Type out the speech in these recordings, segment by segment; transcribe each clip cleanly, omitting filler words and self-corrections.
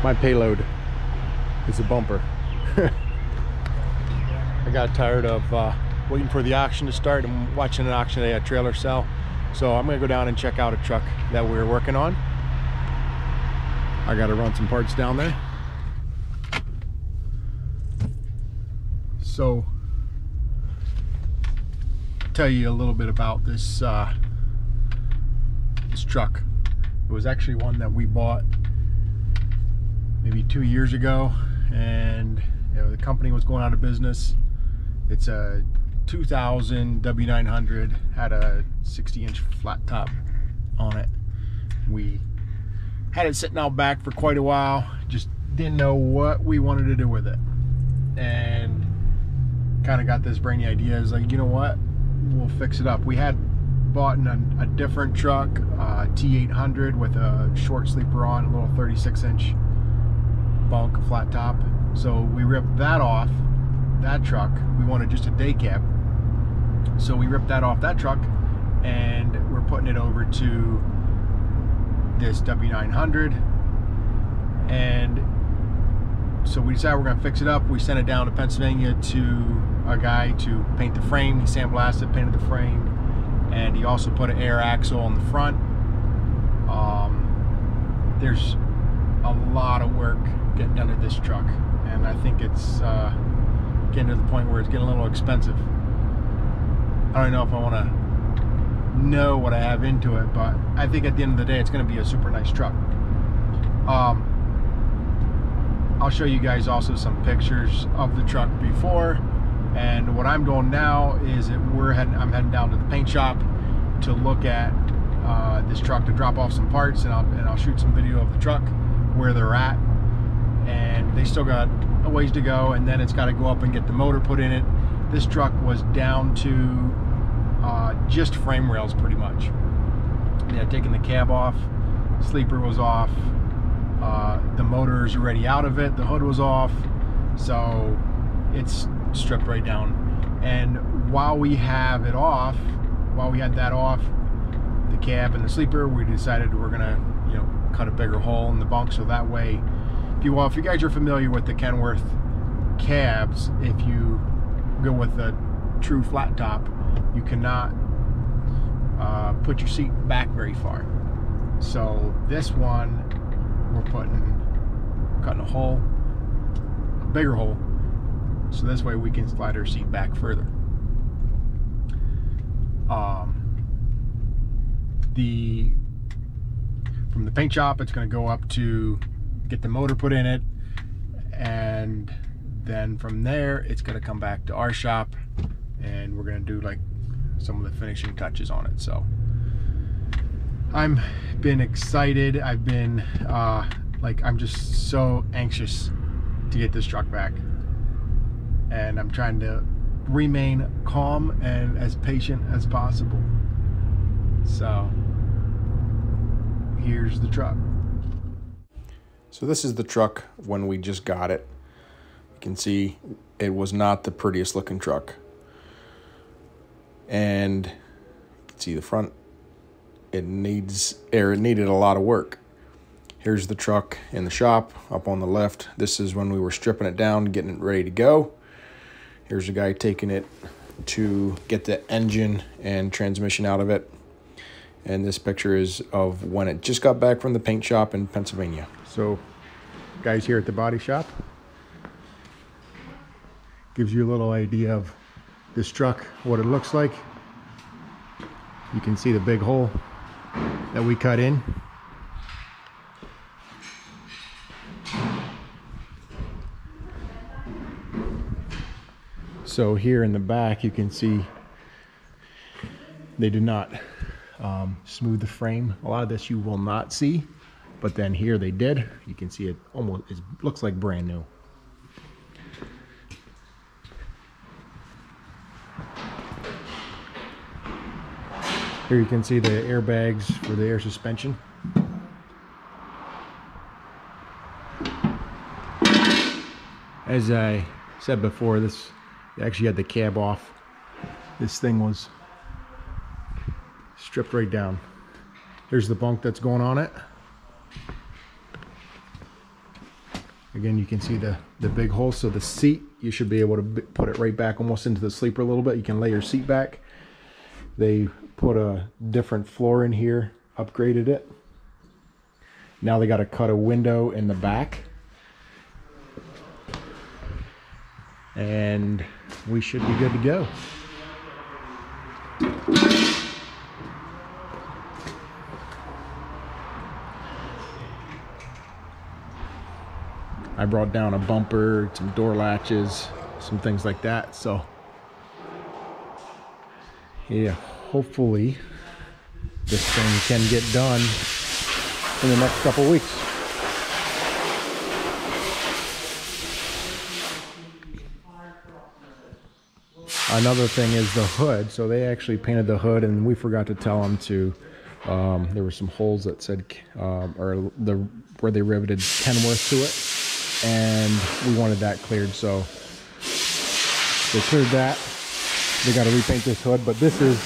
My payload is a bumper. I got tired of waiting for the auction to start and watching an auction day at trailer sell. So I'm gonna go down and check out a truck that we're working on. I gotta run some parts down there. So, tell you a little bit about this this truck. It was actually one that we bought maybe 2 years ago, and you know, the company was going out of business. It's a 2000 W900, had a 60-inch flat top on it. We had it sitting out back for quite a while, just didn't know what we wanted to do with it, and kind of got this brainy idea. Is like, you know what, we'll fix it up. We had bought a different truck, T800 with a short sleeper on, a little 36-inch bunk flat top. So we ripped that off that truck. We wanted just a day cab, so we ripped that off that truck, and we're putting it over to this W900. And so we decided we're going to fix it up. We sent it down to Pennsylvania to a guy to paint the frame. He sandblasted, painted the frame, and he also put an air axle on the front. There's a lot of work getting done to this truck, and I think it's getting to the point where it's getting a little expensive. I don't know if I want to know what I have into it, but I think at the end of the day it's going to be a super nice truck. I'll show you guys also some pictures of the truck before, and what I'm doing now is I'm heading down to the paint shop to look at this truck, to drop off some parts, and I'll shoot some video of the truck, where they're at. And they still got a ways to go, and then it's got to go up and get the motor put in it. This truck was down to just frame rails pretty much. Yeah, taking the cab off, sleeper was off, the motor's already out of it, the hood was off, so it's stripped right down. And while we have it off, while we had that off, the cab and the sleeper, we decided we're gonna, you know, cut a bigger hole in the bunk, so that way, if you guys are familiar with the Kenworth cabs, if you go with a true flat top, you cannot put your seat back very far. So this one, we're cutting a hole, a bigger hole, so this way we can slide our seat back further. From the paint shop, it's going to go up to get the motor put in it, and then from there it's going to come back to our shop, and we're going to do like some of the finishing touches on it. So I'm been excited. I've been I'm just so anxious to get this truck back, and I'm trying to remain calm and as patient as possible. So here's the truck. So this is the truck when we just got it. You can see it was not the prettiest looking truck, and you can see the front, it needed a lot of work. Here's the truck in the shop up on the left. This is when we were stripping it down, getting it ready to go. Here's a guy taking it to get the engine and transmission out of it. And this picture is of when it just got back from the paint shop in Pennsylvania. So, guys here at the body shop, gives you a little idea of this truck, what it looks like. You can see the big hole that we cut in. So here in the back, you can see they did not smooth the frame. A lot of this you will not see, but then here they did. You can see it almost, it looks like brand new. Here you can see the airbags for the air suspension. As I said before, this actually had the cab off. This thing was stripped right down. Here's the bunk that's going on it. Again, you can see the big hole. So the seat, you should be able to put it right back almost into the sleeper a little bit. You can lay your seat back. They put a different floor in here, upgraded it. Now they got to cut a window in the back. And we should be good to go. I brought down a bumper, some door latches, some things like that. So yeah, hopefully this thing can get done in the next couple weeks. Another thing is the hood. So they actually painted the hood, and we forgot to tell them to, there were some holes that said, where they riveted Kenworth to it. And we wanted that cleared, so they cleared that. They got to repaint this hood, but this is,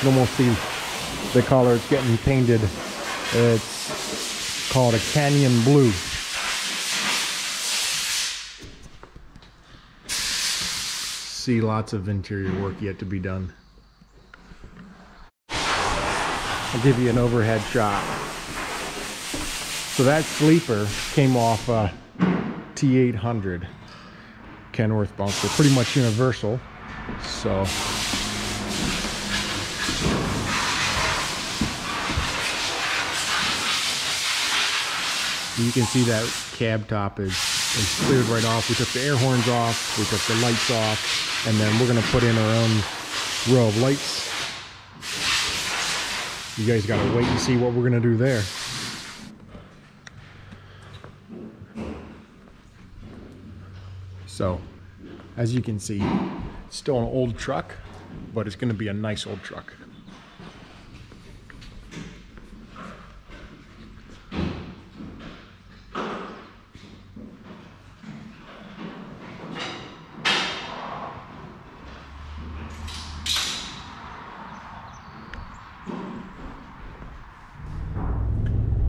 you almost see the color it's getting painted. It's called a canyon blue. See lots of interior work yet to be done. I'll give you an overhead shot. So that sleeper came off T800 Kenworth bunks. They're pretty much universal. So you can see that cab top is cleared right off. We took the air horns off, we took the lights off, and then we're gonna put in our own row of lights. You guys gotta wait and see what we're gonna do there. So, as you can see, it's still an old truck, but it's gonna be a nice old truck.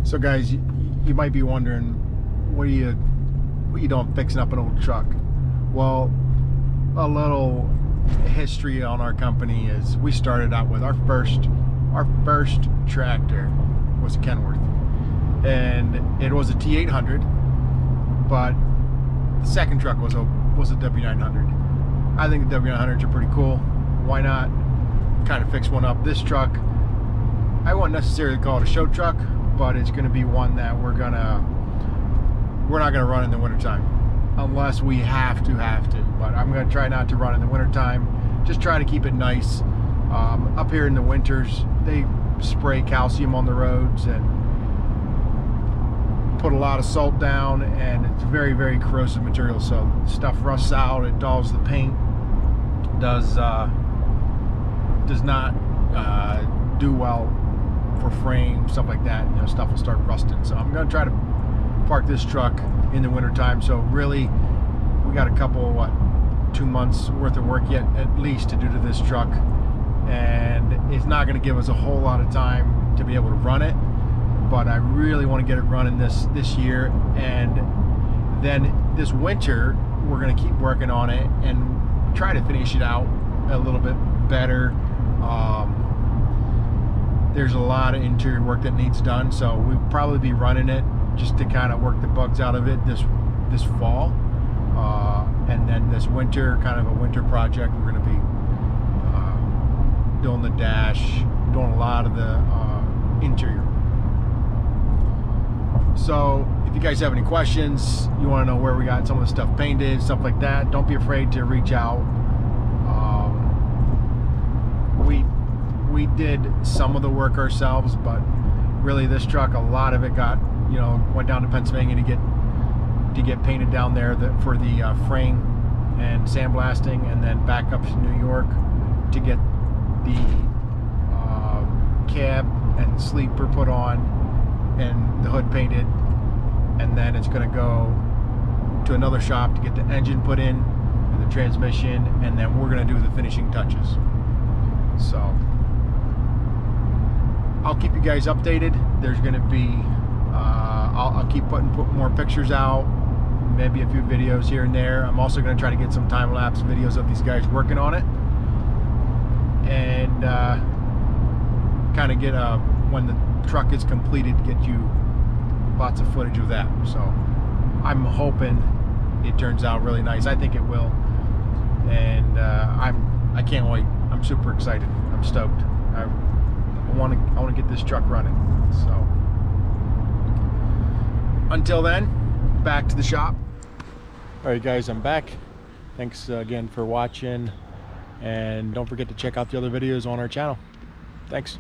So guys, you might be wondering, what are you doing fixing up an old truck? Well, a little history on our company is we started out with our first tractor was a Kenworth, and it was a T800, but the second truck was a W900. I think the W900s are pretty cool. Why not kind of fix one up? This truck, I wouldn't necessarily call it a show truck, but it's going to be one that we're not going to run in the wintertime unless we have to, but I'm going to try not to run in the wintertime. Just try to keep it nice. Up here in the winters, they spray calcium on the roads and put a lot of salt down, and it's very, very corrosive material, so stuff rusts out, it dulls the paint, does not do well for frame, stuff like that. You know, stuff will start rusting. So I'm going to try to park this truck in the wintertime. So really, we got a couple, 2 months worth of work yet at least to do to this truck, and it's not going to give us a whole lot of time to be able to run it, but I really want to get it running this year, and then this winter we're going to keep working on it and try to finish it out a little bit better. There's a lot of interior work that needs done, so we'll probably be running it just to kind of work the bugs out of it this fall, and then this winter, kind of a winter project, we're going to be doing the dash, doing a lot of the interior. So if you guys have any questions, you want to know where we got some of the stuff painted, stuff like that, don't be afraid to reach out. We did some of the work ourselves, but really this truck, a lot of it got, went down to Pennsylvania to get painted down there for the frame and sandblasting, and then back up to New York to get the cab and sleeper put on and the hood painted, and then it's going to go to another shop to get the engine put in and the transmission, and then we're going to do the finishing touches. So I'll keep you guys updated. There's going to be I'll keep putting more pictures out, maybe a few videos here and there. I'm also going to try to get some time-lapse videos of these guys working on it, and kind of get when the truck is completed, get you lots of footage of that. So I'm hoping it turns out really nice. I think it will, and I can't wait. I'm super excited. I'm stoked. I want to get this truck running. So until then, back to the shop. All right, guys, I'm back. Thanks again for watching, and don't forget to check out the other videos on our channel. Thanks.